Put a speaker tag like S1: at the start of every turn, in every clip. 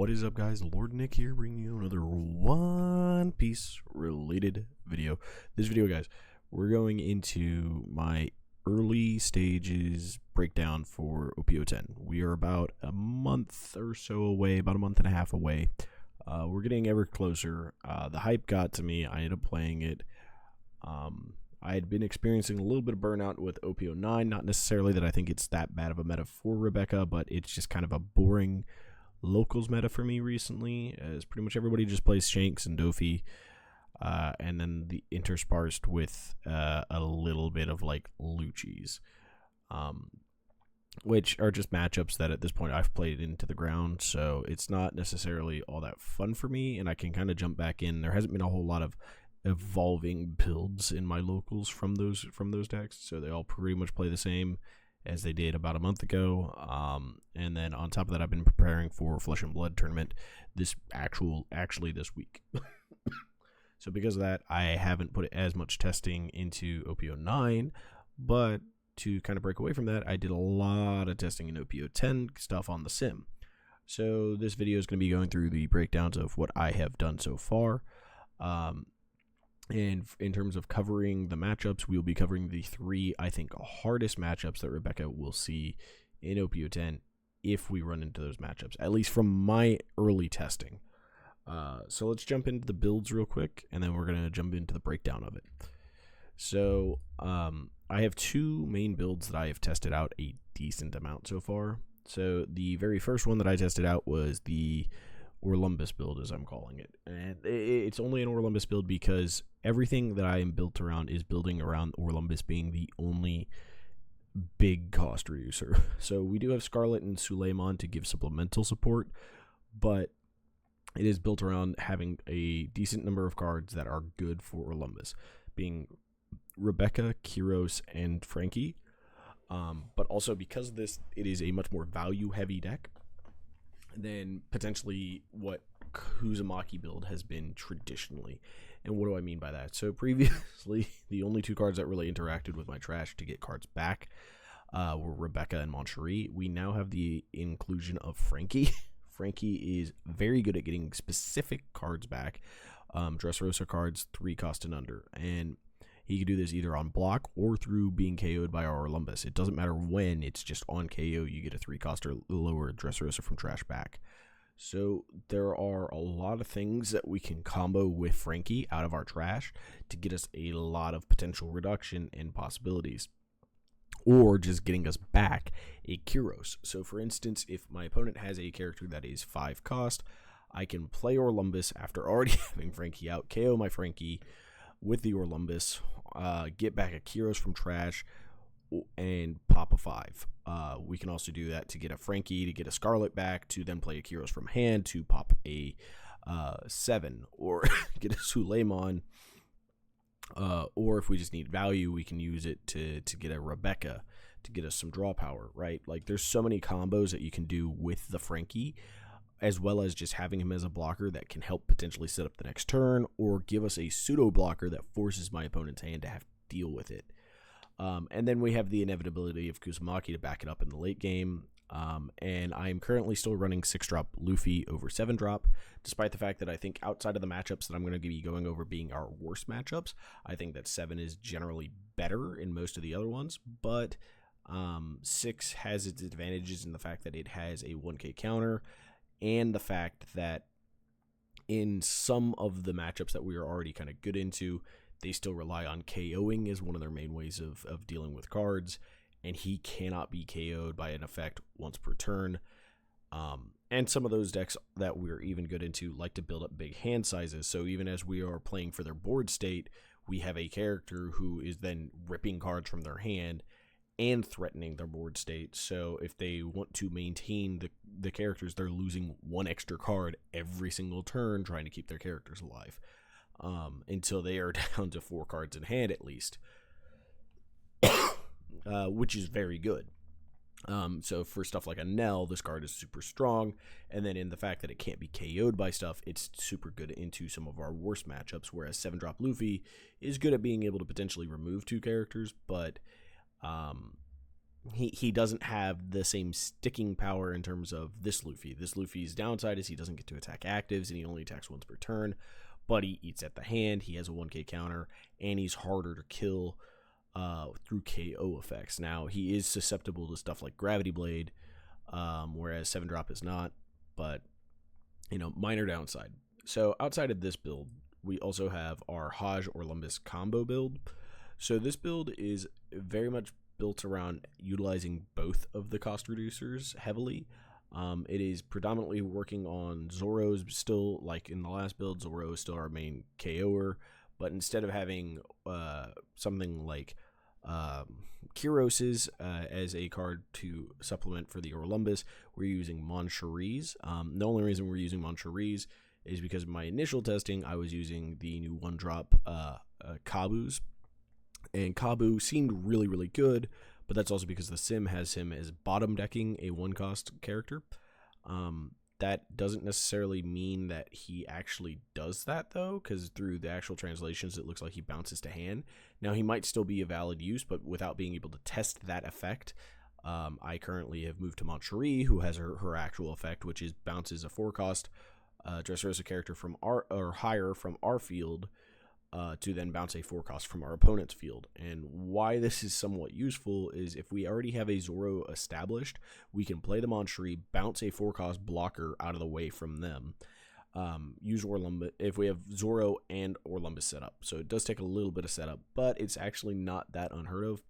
S1: What is up, guys? Lord Nick here, bringing you another One Piece related video. This video, guys, we're going into my early stages breakdown for OP10. We are about a month or so away, about a month and a half away. We're getting ever closer. The hype got to me. I ended up playing it. I had been experiencing a little bit of burnout with OP09. Not necessarily that I think it's that bad of a meta for Rebecca, but it's just kind of a boring locals meta for me recently, as pretty much everybody just plays Shanks and Dofi, and then the interspersed with a little bit of like Lucci's, which are just matchups that at this point I've played into the ground, so it's not necessarily all that fun for me, and I can kind of jump back in. There hasn't been a whole lot of evolving builds in my locals from those decks, so they all pretty much play the same as they did about a month ago. And then on top of that, I've been preparing for Flesh and Blood tournament actually this week. So because of that, I haven't put as much testing into OP09, but to kind of break away from that, I did a lot of testing in OP10 stuff on the sim. So this video is going to be going through the breakdowns of what I have done so far. And in terms of covering the matchups, we'll be covering the three, I think, hardest matchups that Rebecca will see in OP10 if we run into those matchups, at least from my early testing. So let's jump into the builds real quick, and then we're going to jump into the breakdown of it. So I have two main builds that I have tested out a decent amount so far. So the very first one that I tested out was the Orlombus build, as I'm calling it, and it's only an Orlombus build because everything that I am built around is building around Orlombus being the only big cost reducer. So we do have Scarlet and Suleiman to give supplemental support, but it is built around having a decent number of cards that are good for Orlombus, being Rebecca, Kiros, and Frankie. But also because of this, it is a much more value-heavy deck than potentially what Kuzamaki build has been traditionally. And what do I mean by that? So previously, the only two cards that really interacted with my trash to get cards back were Rebecca and Moncherie. We now have the inclusion of Frankie. Frankie is very good at getting specific cards back, Dressrosa cards, 3 cost and under, and he can do this either on block or through being KO'd by our Orlombus. It doesn't matter when, it's just on KO, you get a 3 cost or lower Dressrosa from trash back. So there are a lot of things that we can combo with Frankie out of our trash to get us a lot of potential reduction in possibilities, or just getting us back a Kiros. So for instance, if my opponent has a character that is 5 cost, I can play Orlombus after already having Frankie out, KO my Frankie with the Orlombus, get back a Kiros from trash, and pop a 5. We can also do that to get a Frankie, to get a Scarlet back, to then play a Kiros from hand, to pop a 7, or get a Suleiman, or if we just need value, we can use it to get a Rebecca, to get us some draw power, right? Like, there's so many combos that you can do with the Frankie, as well as just having him as a blocker that can help potentially set up the next turn, or give us a pseudo blocker that forces my opponent's hand to have to deal with it. And then we have the inevitability of Kuzamaki to back it up in the late game. And I am currently still running 6-drop Luffy over 7-drop, despite the fact that I think outside of the matchups that I'm going to be going over being our worst matchups, I think that 7 is generally better in most of the other ones, but 6 has its advantages in the fact that it has a 1k counter, and the fact that in some of the matchups that we are already kind of good into, they still rely on KOing as one of their main ways of dealing with cards, and he cannot be KO'd by an effect once per turn. And some of those decks that we're even good into like to build up big hand sizes, so even as we are playing for their board state, we have a character who is then ripping cards from their hand and threatening their board state. So if they want to maintain the characters, they're losing 1 extra card every single turn trying to keep their characters alive, until they are down to 4 cards in hand at least, which is very good. So for stuff like a Nell, this card is super strong, and then in the fact that it can't be KO'd by stuff, it's super good into some of our worst matchups, whereas 7-drop Luffy is good at being able to potentially remove 2 characters, but he doesn't have the same sticking power in terms of this Luffy. This Luffy's downside is he doesn't get to attack actives, and he only attacks once per turn, but he eats at the hand, he has a 1k counter, and he's harder to kill through KO effects. Now, he is susceptible to stuff like Gravity Blade, whereas 7-drop is not, but, minor downside. So outside of this build, we also have our Hajj Orlombus combo build. So this build is very much built around utilizing both of the cost reducers heavily. It is predominantly working on Zoro's still, like in the last build. Zoro is still our main KO'er, but instead of having something like Kiros's as a card to supplement for the Orlombus, we're using Moncheries. The only reason we're using Moncheries is because of my initial testing, I was using the new 1-drop Kabus, and Kabu seemed really, really good, but that's also because the sim has him as bottom decking a 1-cost character. That doesn't necessarily mean that he actually does that, though, because through the actual translations, it looks like he bounces to hand. Now, he might still be a valid use, but without being able to test that effect, I currently have moved to Moncherie, who has her actual effect, which is bounces a 4-cost Dressrosa character from our or higher from our field to then bounce a 4-cost from our opponent's field. And why this is somewhat useful is if we already have a Zoro established, we can play the Moncherie, bounce a 4-cost blocker out of the way from them. Use Orlombus if we have Zoro and Orlombus set up. So it does take a little bit of setup, but it's actually not that unheard of.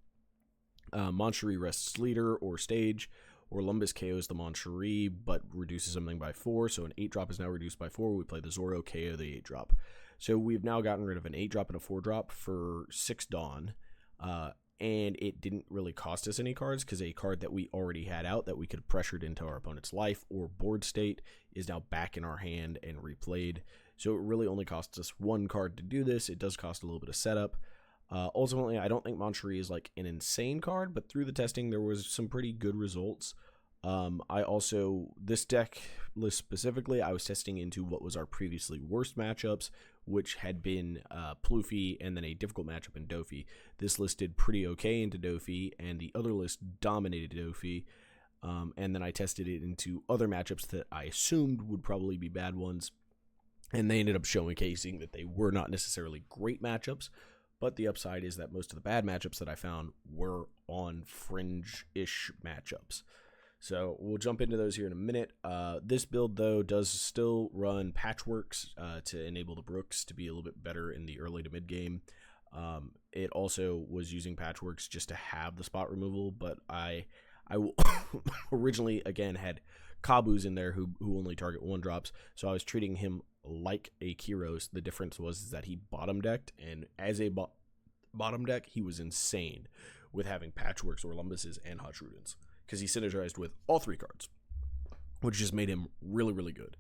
S1: Moncherie rests leader or stage. Orlombus KOs the Moncherie, but reduces something by 4. So an 8-drop is now reduced by 4. We play the Zoro, KO the 8-drop. So we've now gotten rid of an 8-drop and a 4-drop for 6 Dawn. And it didn't really cost us any cards because a card that we already had out that we could have pressured into our opponent's life or board state is now back in our hand and replayed. So it really only costs us 1 card to do this. It does cost a little bit of setup. Ultimately, I don't think Moncherie is like an insane card, but through the testing, there was some pretty good results. I also, this deck list specifically, I was testing into what was our previously worst matchups, which had been Pluffy and then a difficult matchup in Dofi. This list did pretty okay into Dofi, and the other list dominated Dofi. And then I tested it into other matchups that I assumed would probably be bad ones, and they ended up showcasing that they were not necessarily great matchups. But the upside is that most of the bad matchups that I found were on fringe-ish matchups. So we'll jump into those here in a minute. This build, though, does still run patchworks to enable the Brooks to be a little bit better in the early to mid game. It also was using patchworks just to have the spot removal, but I originally, again, had Kabus in there who only target 1-drops, so I was treating him like a Kiros. The difference was that he bottom decked, and as a bottom deck, he was insane with having Patchworks, Orlombuses, and Hotshrootins, because he synergized with all 3 cards, which just made him really, really good.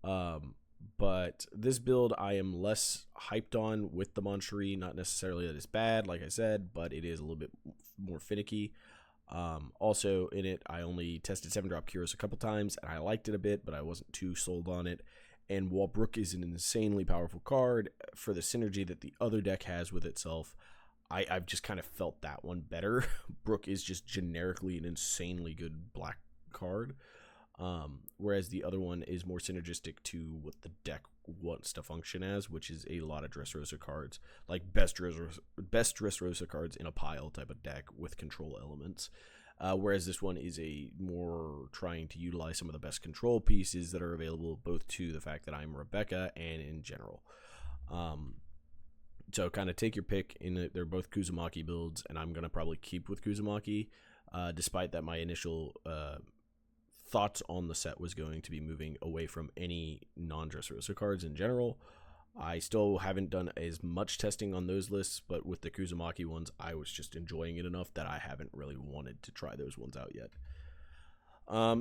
S1: But this build I am less hyped on with the Moncherie. Not necessarily that it's bad, like I said, but it is a little bit more finicky. Also in it, I only tested 7-drop Kyros a couple times, and I liked it a bit, but I wasn't too sold on it. And while Brook is an insanely powerful card, for the synergy that the other deck has with itself, I've just kind of felt that one better. Brook is just generically an insanely good black card, whereas the other one is more synergistic to what the deck wants to function as, which is a lot of Dressrosa cards, like best Dressrosa cards in a pile type of deck with control elements. Whereas this one is a more trying to utilize some of the best control pieces that are available, both to the fact that I'm Rebecca and in general. So kind of take your pick. They're both Kuzamaki builds, and I'm going to probably keep with Kuzamaki, despite that my initial thoughts on the set was going to be moving away from any non-Dressrosa cards in general. I still haven't done as much testing on those lists, but with the Kuzamaki ones, I was just enjoying it enough that I haven't really wanted to try those ones out yet.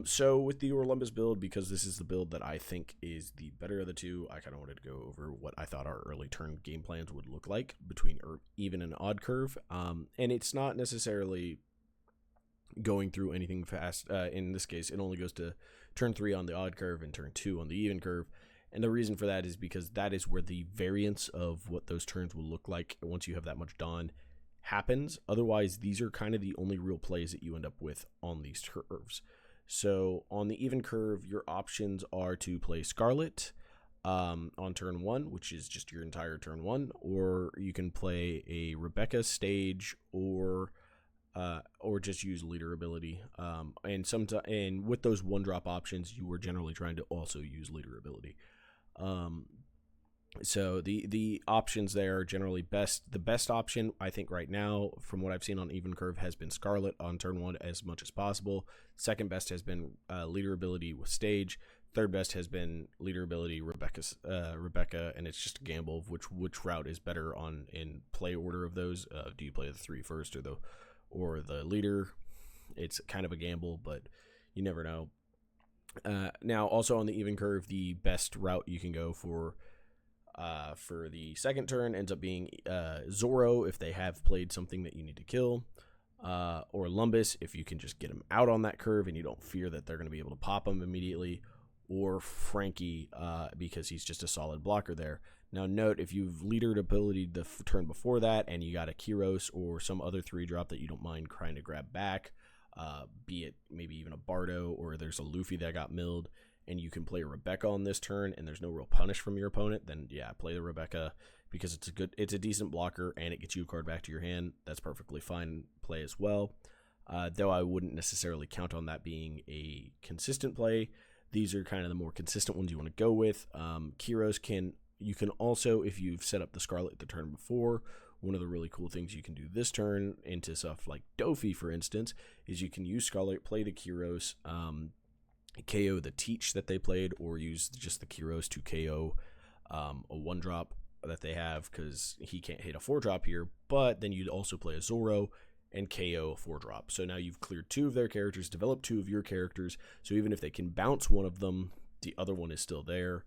S1: So with the Orlombus build, because this is the build that I think is the better of the two, I kind of wanted to go over what I thought our early turn game plans would look like between even and odd curve. And it's not necessarily going through anything fast. In this case, it only goes to turn 3 on the odd curve and turn 2 on the even curve. And the reason for that is because that is where the variance of what those turns will look like once you have that much Dawn happens. Otherwise, these are kind of the only real plays that you end up with on these curves. So on the even curve, your options are to play Scarlet on turn 1, which is just your entire turn 1, or you can play a Rebecca stage, or just use leader ability. And with those 1-drop options, you were generally trying to also use leader ability. So the options there are generally best. The best option, I think, right now, from what I've seen on even curve, has been Scarlet on turn 1 as much as possible. Second best has been leader ability with stage. Third best has been leader ability Rebecca, and it's just a gamble of which route is better in play order of those. Do you play the 3 first or the leader? It's kind of a gamble, but you never know. Now, also on the even curve, the best route you can go for the second turn ends up being Zoro if they have played something that you need to kill, or Orlombus if you can just get them out on that curve and you don't fear that they're going to be able to pop them immediately, or Frankie because he's just a solid blocker there. Now note, if you've leadered ability the turn before that and you got a Kyros or some other 3-drop that you don't mind trying to grab back, be it maybe even a Bardo, or there's a Luffy that got milled, and you can play Rebecca on this turn and there's no real punish from your opponent, then yeah, play the Rebecca because it's a decent blocker and it gets you a card back to your hand. That's perfectly fine play as well. Though I wouldn't necessarily count on that being a consistent play. These are kind of the more consistent ones you want to go with. Kyros you can also, if you've set up the Scarlet the turn before, one of the really cool things you can do this turn into stuff like Dofi, for instance, is you can use Scarlet, play the Kyros, KO the Teach that they played, or use just the Kyros to KO a 1-drop that they have, because he can't hit a 4-drop here. But then you'd also play a Zoro and KO a 4-drop. So now you've cleared 2 of their characters, developed 2 of your characters. So even if they can bounce one of them, the other one is still there.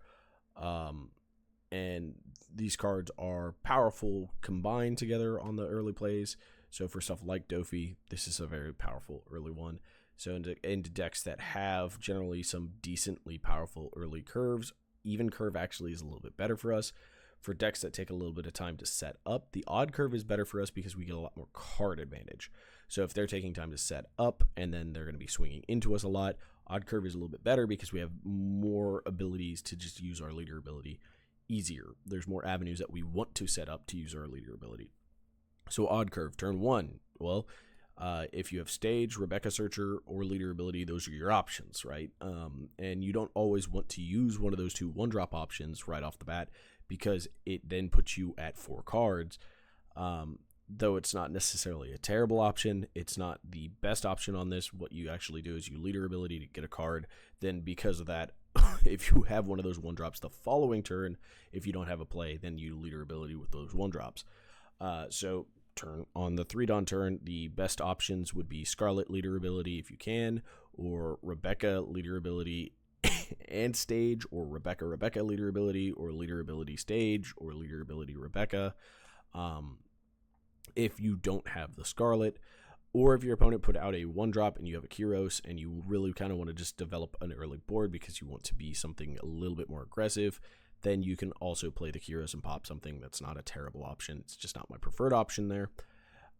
S1: And these cards are powerful combined together on the early plays. So for stuff like Dofi, this is a very powerful early one. So into decks that have generally some decently powerful early curves, even curve actually is a little bit better for us. For decks that take a little bit of time to set up, the odd curve is better for us because we get a lot more card advantage. So if they're taking time to set up and then they're going to be swinging into us a lot, odd curve is a little bit better because we have more abilities to just use our leader ability easier. There's more avenues that we want to set up to use our leader ability. So odd curve, turn 1, well, if you have stage, Rebecca Searcher, or leader ability, those are your options, right? And you don't always want to use one of those 2 1-drop options right off the bat, because it then puts you at 4 cards. Though it's not necessarily a terrible option, it's not the best option on this. What you actually do is you leader ability to get a card. Then because of that, if you have one of those 1-drops the following turn, if you don't have a play, then you leader ability with those 1-drops. So on the 3-Dawn turn, the best options would be Scarlet leader ability if you can, or Rebecca leader ability and stage, or Rebecca leader ability, or leader ability stage, or leader ability Rebecca. If you don't have the Scarlet, or if your opponent put out a 1-drop and you have a Kyros and you really kind of want to just develop an early board because you want to be something a little bit more aggressive, then you can also play the Kyros and pop something. That's not a terrible option. It's just not my preferred option there.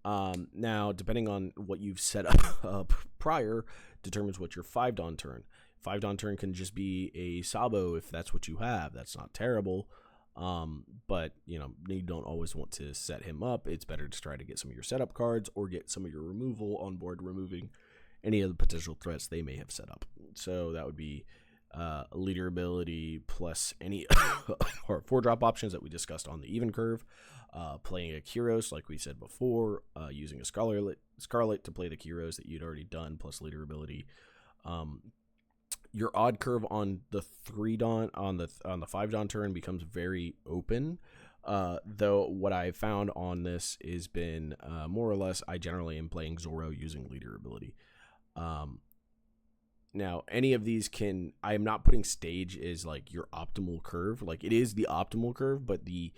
S1: Now, depending on what you've set up prior, determines what your 5-Dawn turn. 5-Dawn turn can just be a Sabo if that's what you have. That's not terrible. But you don't always want to set him up. It's better to try to get some of your setup cards or get some of your removal on board, removing any of the potential threats they may have set up. So that would be leader ability plus any 4-drop options that we discussed on the even curve. Playing a Kyros, like we said before, using a Scarlet to play the Kyros that you'd already done, plus leader ability. Your odd curve on the 3-Dawn on the 5-Dawn turn becomes very open. Though what I found on this has been more or less, I generally am playing Zoro using leader ability. Now, any of these I am not putting stage as like your optimal curve. Like, it is the optimal curve, but the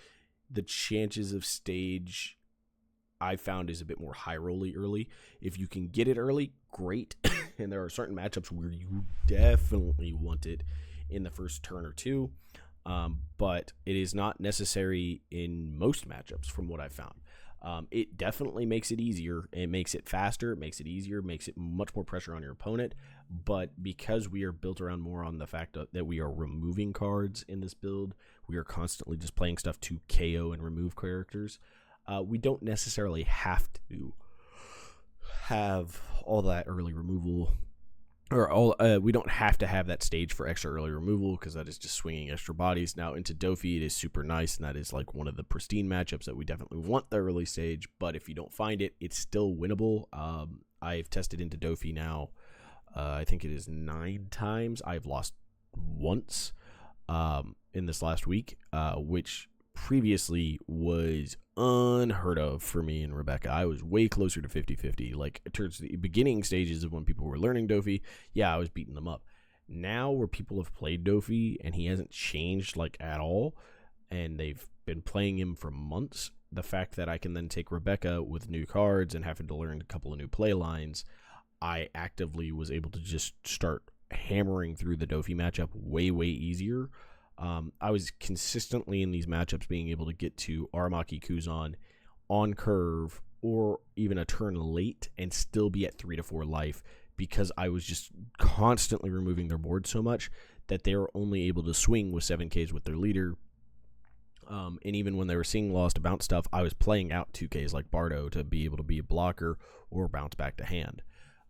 S1: chances of stage I found is a bit more high rolly early. If you can get it early, great. And there are certain matchups where you definitely want it in the first turn or 2. But it is not necessary in most matchups from what I found. It definitely makes it easier. It makes it faster. It makes it easier. Makes it much more pressure on your opponent. But because we are built around more on the fact that we are removing cards in this build, we are constantly just playing stuff to KO and remove characters. We don't necessarily have to have all that early removal, or we don't have to have that stage for extra early removal, because that is just swinging extra bodies. Now into Dofi, it is super nice, and that is like one of the pristine matchups that we definitely want the early stage. But if you don't find it, it's still winnable. I've tested into Dofi now. I think it is 9 times. I've lost once in this last week, which previously was unheard of for me and Rebecca. I was way closer to 50-50. Like, towards the beginning stages of when people were learning Dofi, yeah, I was beating them up. Now, where people have played Dofi and he hasn't changed like at all, and they've been playing him for months, the fact that I can then take Rebecca with new cards and having to learn a couple of new play lines, I actively was able to just start hammering through the Dofi matchup way easier. I was consistently in these matchups being able to get to Aramaki Kuzan on curve or even a turn late and still be at 3 to 4 life, because I was just constantly removing their board so much that they were only able to swing with 7Ks with their leader. And even when they were seeing lost to bounce stuff, I was playing out 2Ks like Bardo to be able to be a blocker or bounce back to hand.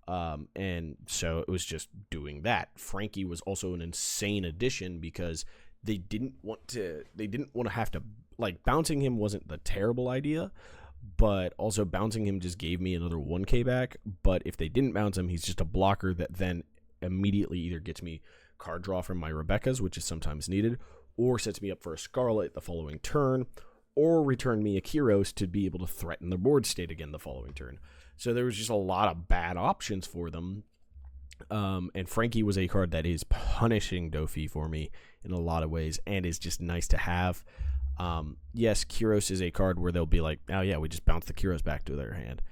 S1: And so it was just doing that. Frankie was also an insane addition, because they didn't want to have to, like, bouncing him wasn't the terrible idea, but also bouncing him just gave me another 1K back. But if they didn't bounce him, he's just a blocker that then immediately either gets me card draw from my Rebecca's, which is sometimes needed, or sets me up for a Scarlet the following turn, or return me a Kyros to be able to threaten the board state again the following turn. So there was just a lot of bad options for them. And Frankie was a card that is punishing Dofi for me in a lot of ways, and is just nice to have. Yes, Kyros is a card where they'll be like, oh yeah, we just bounce the Kyros back to their hand.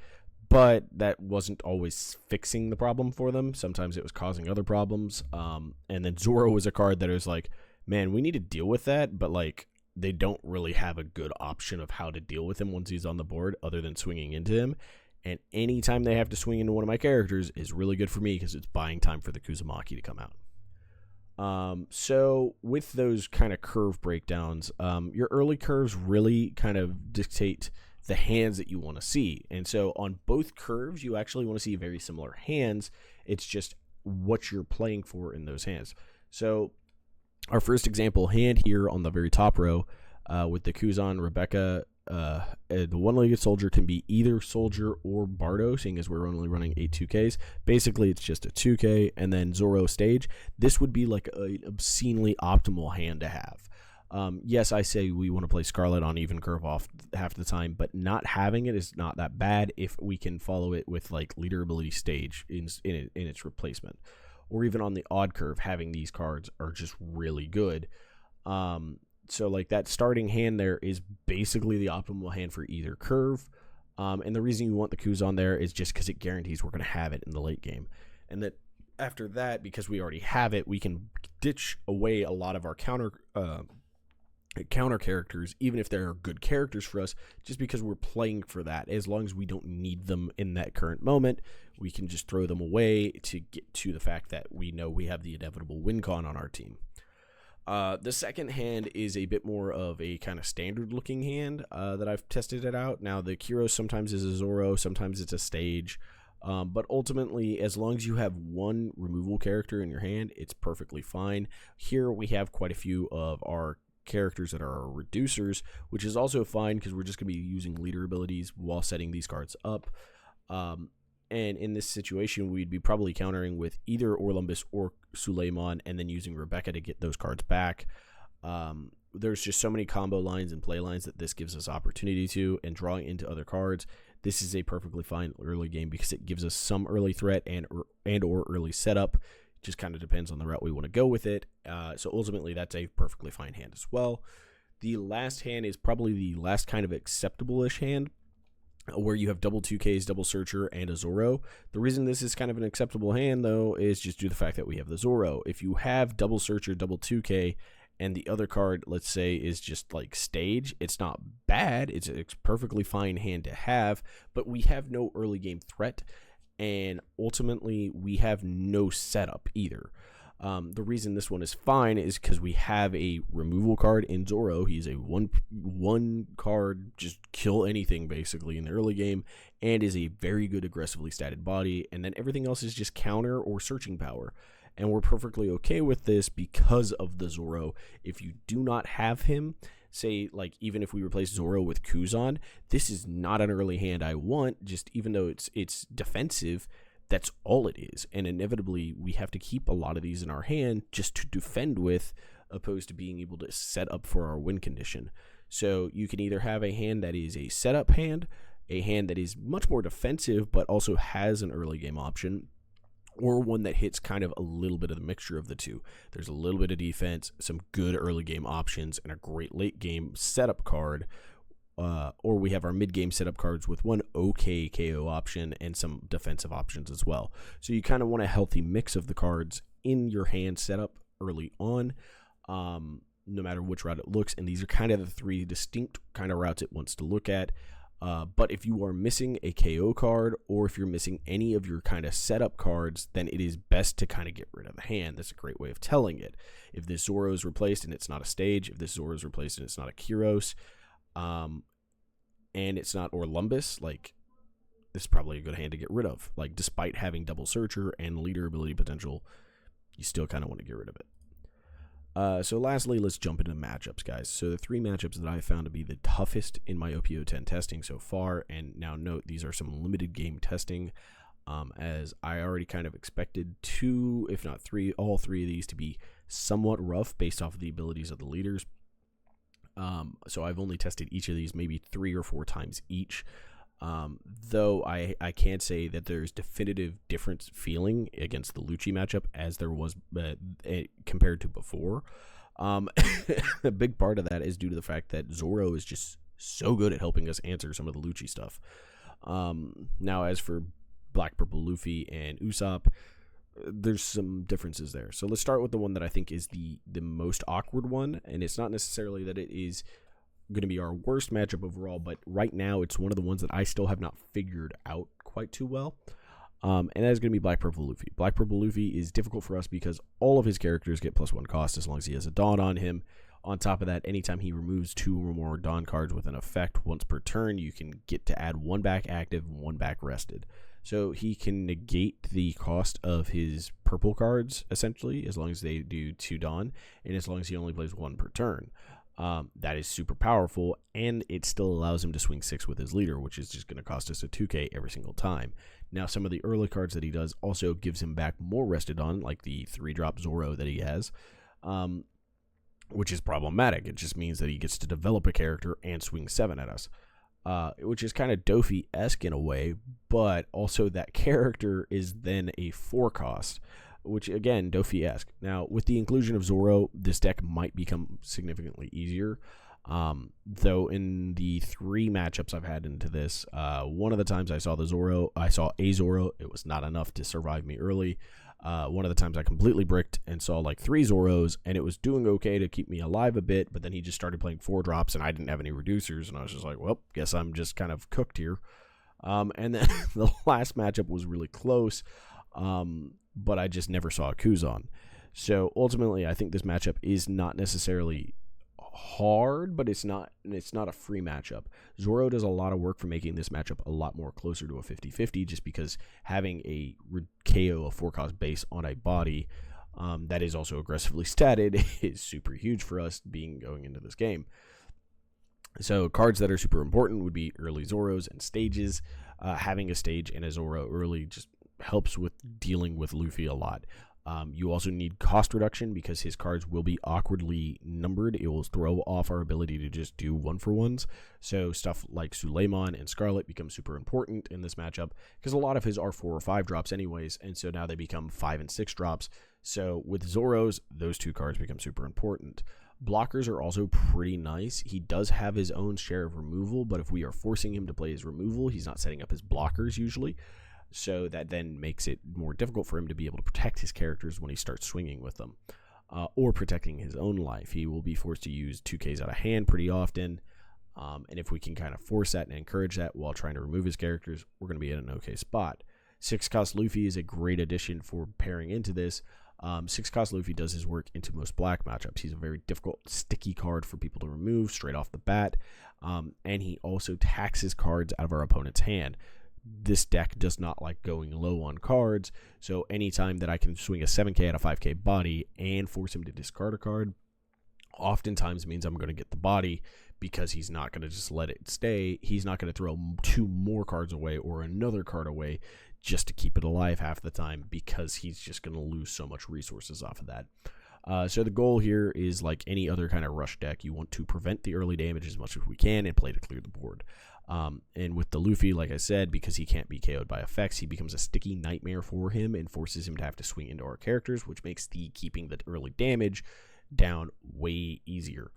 S1: But that wasn't always fixing the problem for them. Sometimes it was causing other problems. And then Zoro was a card that was like, man, we need to deal with that, but like, they don't really have a good option of how to deal with him once he's on the board other than swinging into him. And anytime they have to swing into one of my characters is really good for me, because it's buying time for the Kuzamaki to come out. So with those kind of curve breakdowns, your early curves really kind of dictate the hands that you want to see. And so on both curves, you actually want to see very similar hands. It's just what you're playing for in those hands. So our first example hand here on the very top row, with the Kuzan Rebecca, the one-legged soldier can be either soldier or Bardo, seeing as we're only running 8 2Ks. Basically, it's just a 2K, and then Zoro stage. This would be like an obscenely optimal hand to have. Yes, I say we want to play Scarlet on even curve off half the time, but not having it is not that bad if we can follow it with like leader ability stage in its replacement. Or even on the odd curve, having these cards are just really good. So like that starting hand there is basically the optimal hand for either curve. And the reason you want the Kuzan there is just because it guarantees we're going to have it in the late game. And that after that, because we already have it, we can ditch away a lot of our counter characters, even if they're good characters for us, just because we're playing for that. As long as we don't need them in that current moment, we can just throw them away to get to the fact that we know we have the inevitable win con on our team. The second hand is a bit more of a kind of standard looking hand that I've tested it out. Now the Kyros sometimes is a Zoro, sometimes it's a stage, but ultimately as long as you have one removal character in your hand, it's perfectly fine. Here we have quite a few of our characters that are reducers, which is also fine because we're just going to be using leader abilities while setting these cards up. And in this situation, we'd be probably countering with either Orlombus or Suleiman and then using Rebecca to get those cards back. There's just so many combo lines and play lines that this gives us opportunity to, and drawing into other cards. This is a perfectly fine early game because it gives us some early threat and or early setup. Just kind of depends on the route we want to go with it. So ultimately, that's a perfectly fine hand as well. The last hand is probably the last kind of acceptable-ish hand, where you have double 2Ks, double Searcher, and a Zoro. The reason this is kind of an acceptable hand, though, is just due to the fact that we have the Zoro. If you have double Searcher, double 2K, and the other card, let's say, is just like stage, it's not bad. It's a perfectly fine hand to have, but we have no early game threat, and ultimately we have no setup either. The reason this one is fine is because we have a removal card in Zoro. He's a one card, just kill anything basically in the early game, and is a very good aggressively statted body, and then everything else is just counter or searching power. And we're perfectly okay with this because of the Zoro. If you do not have him, say, like, even if we replace Zoro with Kuzan, this is not an early hand I want, just even though it's defensive, that's all it is. And inevitably, we have to keep a lot of these in our hand just to defend with, opposed to being able to set up for our win condition. So you can either have a hand that is a setup hand, a hand that is much more defensive but also has an early game option, or one that hits kind of a little bit of the mixture of the two. There's a little bit of defense, some good early game options, and a great late game setup card. Or we have our mid-game setup cards with one okay KO option and some defensive options as well. So you kind of want a healthy mix of the cards in your hand setup early on, no matter which route it looks. And these are kind of the three distinct kind of routes it wants to look at. But if you are missing a KO card, or if you're missing any of your kind of setup cards, then it is best to kind of get rid of the hand. That's a great way of telling it. If this Zoro is replaced and it's not a stage, if this Zoro is replaced and it's not a Kyros, and it's not Orlombus, like, this is probably a good hand to get rid of. Like, despite having double searcher and leader ability potential, you still kind of want to get rid of it. So lastly, let's jump into matchups, guys. So the three matchups that I found to be the toughest in my OP10 testing so far, and now note these are some limited game testing, as I already kind of expected two, if not three, all three of these to be somewhat rough based off of the abilities of the leaders. So I've only tested each of these maybe 3 or 4 times each. Though I can't say that there's definitive difference feeling against the Lucci matchup as there was compared to before. A big part of that is due to the fact that Zoro is just so good at helping us answer some of the Lucci stuff. Now, as for Black Purple Luffy and Usopp, there's some differences there. So let's start with the one that I think is the most awkward one, and it's not necessarily that it is going to be our worst matchup overall, but right now it's one of the ones that I still have not figured out quite too well. And that is going to be Black Purple Luffy. Black Purple Luffy is difficult for us because all of his characters get +1 cost as long as he has a Dawn on him. On top of that, anytime he removes 2 or more Dawn cards with an effect once per turn, you can get to add 1 back active and 1 back rested. So he can negate the cost of his purple cards, essentially, as long as they do 2 Dawn, and as long as he only plays 1 per turn. That is super powerful, and it still allows him to swing 6 with his leader, which is just going to cost us a 2k every single time. Now, some of the early cards that he does also gives him back more rested on, like the 3-drop Zoro that he has, which is problematic. It just means that he gets to develop a character and swing 7 at us. Which is kind of Dofi-esque in a way, but also that character is then a 4 cost, which again, Dofi-esque. Now, with the inclusion of Zoro, this deck might become significantly easier, though in the 3 matchups I've had into this, one of the times I saw a Zoro, it was not enough to survive me early. One of the times I completely bricked and saw like 3 Zoros, and it was doing okay to keep me alive a bit, but then he just started playing 4 drops and I didn't have any reducers, and I was just like, well, guess I'm just kind of cooked here. And then the last matchup was really close, but I just never saw a Kuzan. So ultimately, I think this matchup is not necessarily hard, but it's not a free matchup. Zoro does a lot of work for making this matchup a lot more closer to a 50-50, just because having a KO of 4 cost base on a body that is also aggressively statted is super huge for us going into this game. So cards that are super important would be early Zoros and stages. Having a stage and a Zoro early just helps with dealing with Luffy a lot. You also need cost reduction because his cards will be awkwardly numbered. It will throw off our ability to just do 1-for-1s. So stuff like Suleiman and Scarlet become super important in this matchup because a lot of his are 4 or 5 drops anyways, and so now they become 5 and 6 drops. So with Zoros, those 2 cards become super important. Blockers are also pretty nice. He does have his own share of removal, but if we are forcing him to play his removal, he's not setting up his blockers usually. So that then makes it more difficult for him to be able to protect his characters when he starts swinging with them. or protecting his own life. He will be forced to use 2Ks out of hand pretty often. And if we can kind of force that and encourage that while trying to remove his characters, we're going to be in an okay spot. 6-cost Luffy is a great addition for pairing into this. 6-cost Luffy does his work into most black matchups. He's a very difficult, sticky card for people to remove straight off the bat. And he also taxes cards out of our opponent's hand. This deck does not like going low on cards, so anytime that I can swing a 7K at a 5K body and force him to discard a card, oftentimes means I'm going to get the body, because he's not going to just let it stay. He's not going to throw 2 more cards away or another card away just to keep it alive half the time, because he's just going to lose so much resources off of that. So the goal here is like any other kind of rush deck. You want to prevent the early damage as much as we can and play to clear the board. And with the Luffy, like I said, because he can't be KO'd by effects, he becomes a sticky nightmare for him and forces him to have to swing into our characters, which makes the keeping the early damage down way easier.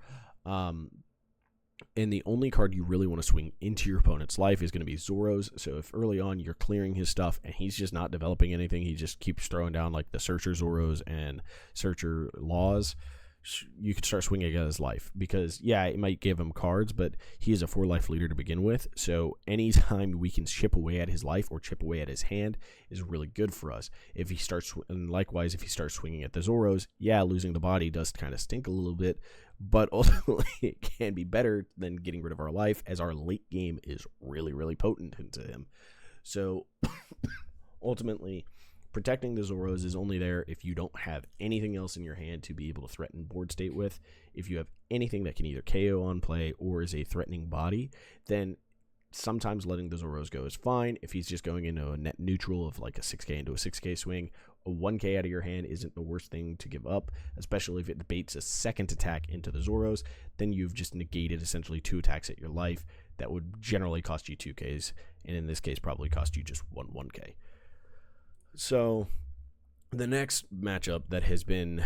S1: And the only card you really want to swing into your opponent's life is going to be Zoro's. So if early on you're clearing his stuff and he's just not developing anything, he just keeps throwing down like the Searcher Zoros and Searcher Laws, you could start swinging at his life, because yeah, it might give him cards, but he is a 4-life leader to begin with. So anytime we can chip away at his life or chip away at his hand is really good for us. If he starts, and likewise, if he starts swinging at the Zoros, yeah, losing the body does kind of stink a little bit, but ultimately it can be better than getting rid of our life, as our late game is really, really potent into him. So ultimately, protecting the Zoros is only there if you don't have anything else in your hand to be able to threaten board state with. If you have anything that can either KO on play or is a threatening body, then sometimes letting the Zoros go is fine. If he's just going into a net neutral of like a 6K into a 6K swing, a 1K out of your hand isn't the worst thing to give up, especially if it baits a second attack into the Zoros. Then you've just negated essentially 2 attacks at your life that would generally cost you 2Ks, and in this case probably cost you just 1K. So the next matchup that has been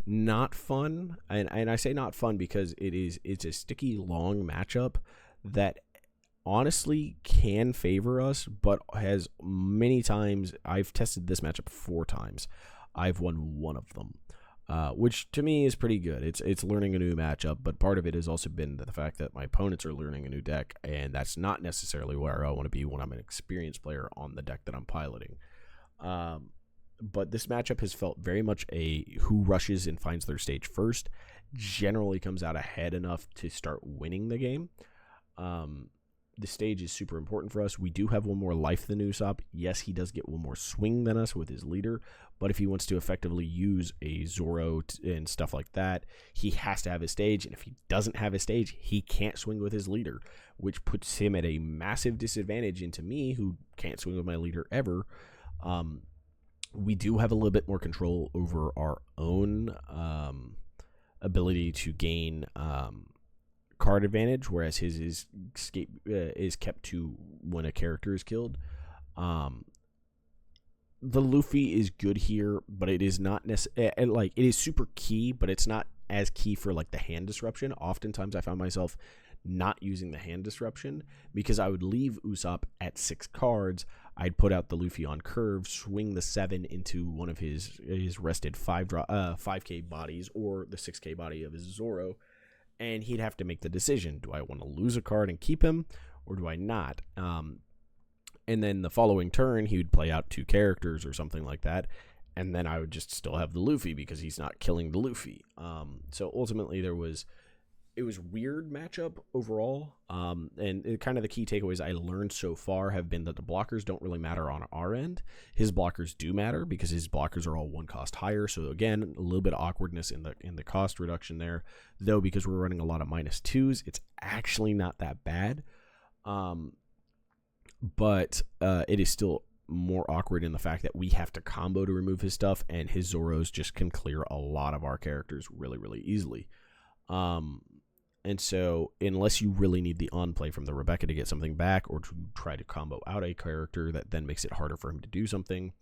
S1: not fun, and I say not fun because it's a sticky, long matchup that honestly can favor us, but has many times, I've tested this matchup 4 times. I've won 1 of them, which to me is pretty good. It's learning a new matchup, but part of it has also been the fact that my opponents are learning a new deck, and that's not necessarily where I want to be when I'm an experienced player on the deck that I'm piloting. But this matchup has felt very much a who rushes and finds their stage first, generally comes out ahead enough to start winning the game. The stage is super important for us. We do have 1 more life than Usopp. Yes, he does get 1 more swing than us with his leader, but if he wants to effectively use a Zoro and stuff like that, he has to have his stage, and if he doesn't have his stage, he can't swing with his leader, which puts him at a massive disadvantage into me, who can't swing with my leader ever. We do have a little bit more control over our own ability to gain card advantage, whereas his is kept to when a character is killed. The Luffy is good here, but it is not necessarily like it is super key, but it's not as key for like the hand disruption. Oftentimes, I found myself not using the hand disruption because I would leave Usopp at 6 cards. I'd put out the Luffy on curve, swing the 7 into one of his rested 5K bodies or the 6K body of his Zoro, and he'd have to make the decision: do I want to lose a card and keep him, or do I not? And then the following turn, he would play out 2 characters or something like that, and then I would just still have the Luffy because he's not killing the Luffy. So ultimately, it was weird matchup overall, and kind of the key takeaways I learned so far have been that the blockers don't really matter on our end. His blockers do matter because his blockers are all 1 cost higher, so again, a little bit of awkwardness in the cost reduction there, though because we're running a lot of -2s, it's actually not that bad, but it is still more awkward in the fact that we have to combo to remove his stuff, and his Zoros just can clear a lot of our characters really, really easily. And so unless you really need the on play from the Rebecca to get something back or to try to combo out a character that then makes it harder for him to do something,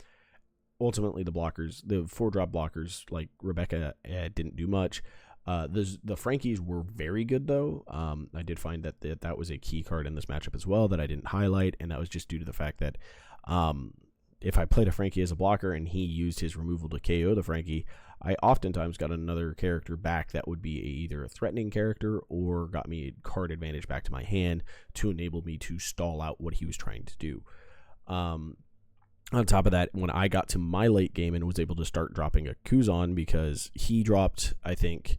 S1: ultimately the 4-drop blockers like Rebecca didn't do much. The Frankies were very good though. I did find that was a key card in this matchup as well that I didn't highlight, and that was just due to the fact that if I played a Frankie as a blocker and he used his removal to KO the Frankie, I oftentimes got another character back that would be either a threatening character or got me a card advantage back to my hand to enable me to stall out what he was trying to do. On top of that, when I got to my late game and was able to start dropping a Kuzan, because he dropped, I think,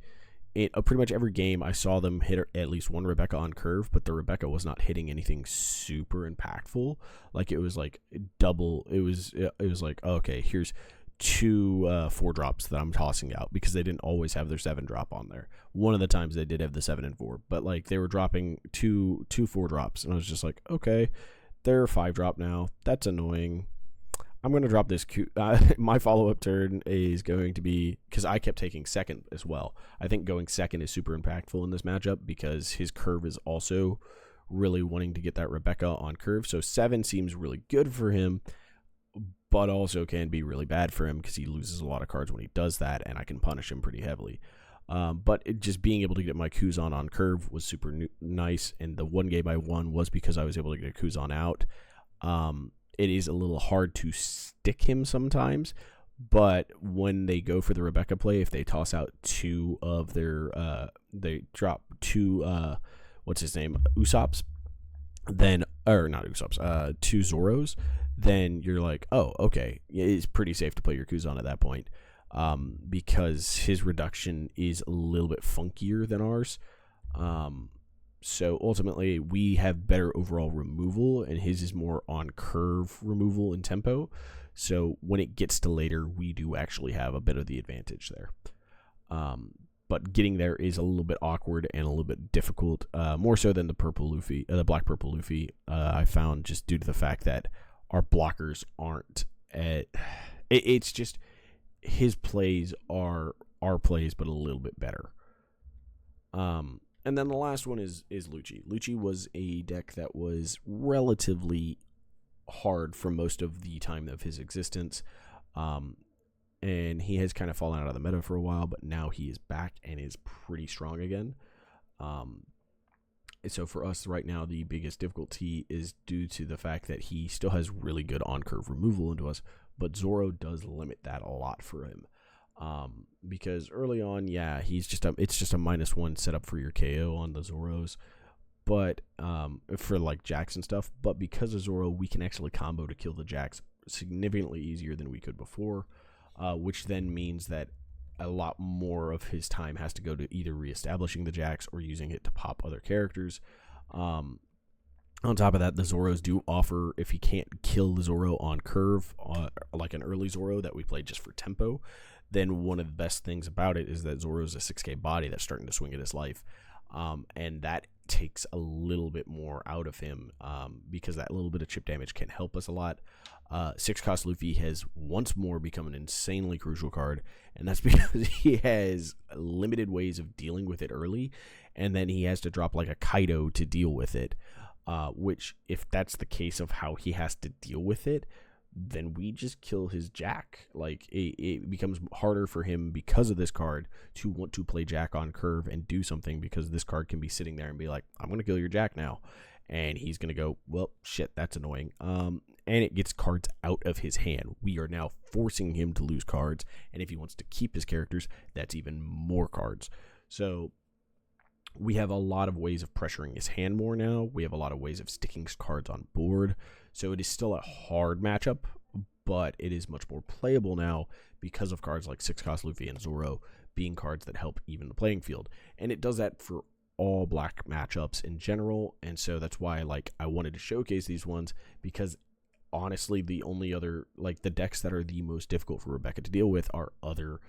S1: pretty much every game I saw them hit at least one Rebecca on curve, but the Rebecca was not hitting anything super impactful. Like, it was like double. It was like, okay, here's two 4-drops that I'm tossing out, because they didn't always have their 7-drop on there. One of the times they did have the 7 and 4, but like they were dropping two 4-drops, and I was just like, okay, they're 5-drop now. That's annoying. I'm going to drop this. My follow-up turn is going to be, because I kept taking second as well. I think going second is super impactful in this matchup because his curve is also really wanting to get that Rebecca on curve. So 7 seems really good for him, but also can be really bad for him because he loses a lot of cards when he does that, and I can punish him pretty heavily. But just being able to get my Kuzan on curve was super nice, and the one game I won was because I was able to get a Kuzan out. It is a little hard to stick him sometimes, but when they go for the Rebecca play, if they toss out two of their, they drop two, what's his name, Usopp's, then, or not Usopp's, two Zoros, then you're like, oh, okay, it's pretty safe to play your Kuzan at that point, because his reduction is a little bit funkier than ours. So ultimately, we have better overall removal, and his is more on curve removal and tempo. So when it gets to later, we do actually have a bit of the advantage there. But getting there is a little bit awkward and a little bit difficult, more so than the black purple Luffy. I found, just due to the fact that our blockers aren't. It's just his plays are our plays, but a little bit better. And then the last one is Lucci. Lucci was a deck that was relatively hard for most of the time of his existence. And he has kind of fallen out of the meta for a while, but now he is back and is pretty strong again. So for us right now, the biggest difficulty is due to the fact that he still has really good on-curve removal into us, but Zoro does limit that a lot for him. Because early on, yeah, it's just a -1 setup for your KO on the Zoros, but for like Jacks and stuff. But because of Zoro, we can actually combo to kill the Jacks significantly easier than we could before, which then means that a lot more of his time has to go to either reestablishing the Jacks or using it to pop other characters. On top of that, the Zoros do offer, if he can't kill the Zoro on curve, like an early Zoro that we played just for tempo, then one of the best things about it is that Zoro's a 6k body that's starting to swing at his life. And that takes a little bit more out of him, because that little bit of chip damage can help us a lot. 6-cost Luffy has once more become an insanely crucial card, and that's because he has limited ways of dealing with it early, and then he has to drop like a Kaido to deal with it, which, if that's the case of how he has to deal with it, then we just kill his Jack. Like, it becomes harder for him because of this card to want to play Jack on curve and do something, because this card can be sitting there and be like, I'm going to kill your Jack now. And he's going to go, well, shit, that's annoying. And it gets cards out of his hand. We are now forcing him to lose cards. And if he wants to keep his characters, that's even more cards. So we have a lot of ways of pressuring his hand more now. We have a lot of ways of sticking cards on board. So it is still a hard matchup, but it is much more playable now because of cards like 6-cost Luffy and Zoro being cards that help even the playing field. And it does that for all black matchups in general. And so that's why, like, I wanted to showcase these ones, because honestly, the only other, like, the decks that are the most difficult for Rebecca to deal with are other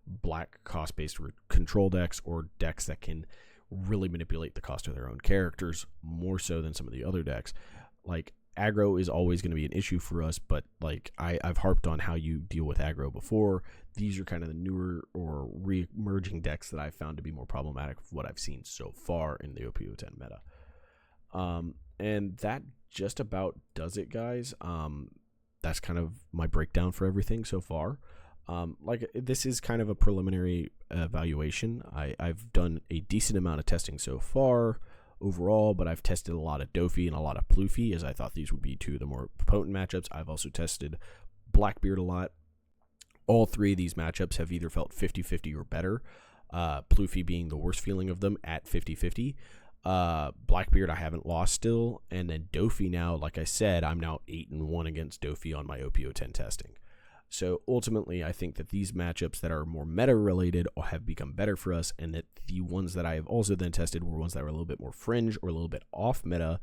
S1: black cost-based control decks, or decks that can really manipulate the cost of their own characters more so than some of the other decks. Like, aggro is always going to be an issue for us, but like I've harped on how you deal with aggro before. These are kind of the newer or re-emerging decks that I've found to be more problematic with what I've seen so far in the OP10 meta. And that just about does it, guys. That's kind of my breakdown for everything so far. Like, this is kind of a preliminary evaluation. I've done a decent amount of testing so far overall, but I've tested a lot of Dofi and a lot of Pluffy, as I thought these would be two of the more potent matchups. I've also tested Blackbeard a lot, All three of these matchups have either felt 50-50 or better. Pluffy being the worst feeling of them at 50-50. Blackbeard I haven't lost still, and then Dofi now, like I said, I'm now 8-1 against Dofi on my OP10 testing. So ultimately, I think that these matchups that are more meta related have become better for us, and that the ones that I have also then tested were ones that were a little bit more fringe or a little bit off meta,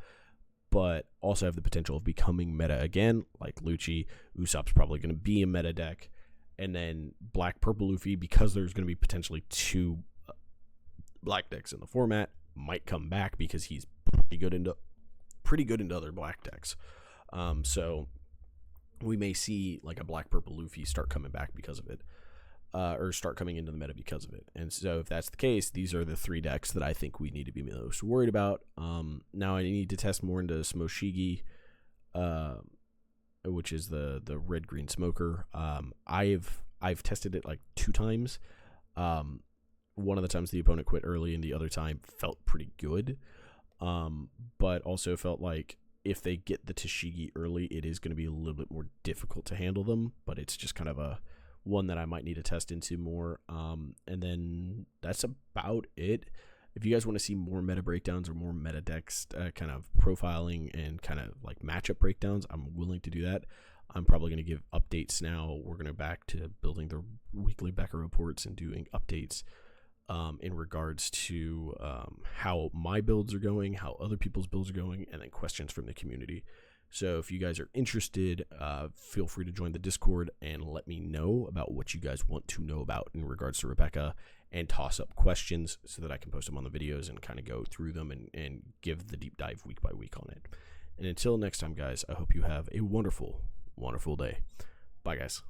S1: but also have the potential of becoming meta again, like Lucci. Usopp's probably going to be a meta deck, and then Black Purple Luffy, because there's going to be potentially 2 black decks in the format, might come back because he's pretty good into other black decks. So we may see like a Black Purple Luffy start coming back because of it, or start coming into the meta because of it. And so if that's the case, these are the 3 decks that I think we need to be most worried about. Now I need to test more into Smoshigi, which is the red green smoker. I've tested it like 2 times. One of the times the opponent quit early, and the other time felt pretty good, but also felt like if they get the Tashigi early, it is going to be a little bit more difficult to handle them, but it's just kind of a one that I might need to test into more. And then that's about it. If you guys want to see more meta breakdowns or more meta decks kind of profiling and kind of like matchup breakdowns, I'm willing to do that. I'm probably going to give updates now. We're going to back to building the weekly Becca reports and doing updates in regards to how my builds are going, how other people's builds are going, and then questions from the community. So if you guys are interested, feel free to join the Discord and let me know about what you guys want to know about in regards to Rebecca, and toss up questions so that I can post them on the videos and kind of go through them and give the deep dive week by week on it. And until next time, guys, I hope you have a wonderful, wonderful day. Bye, guys.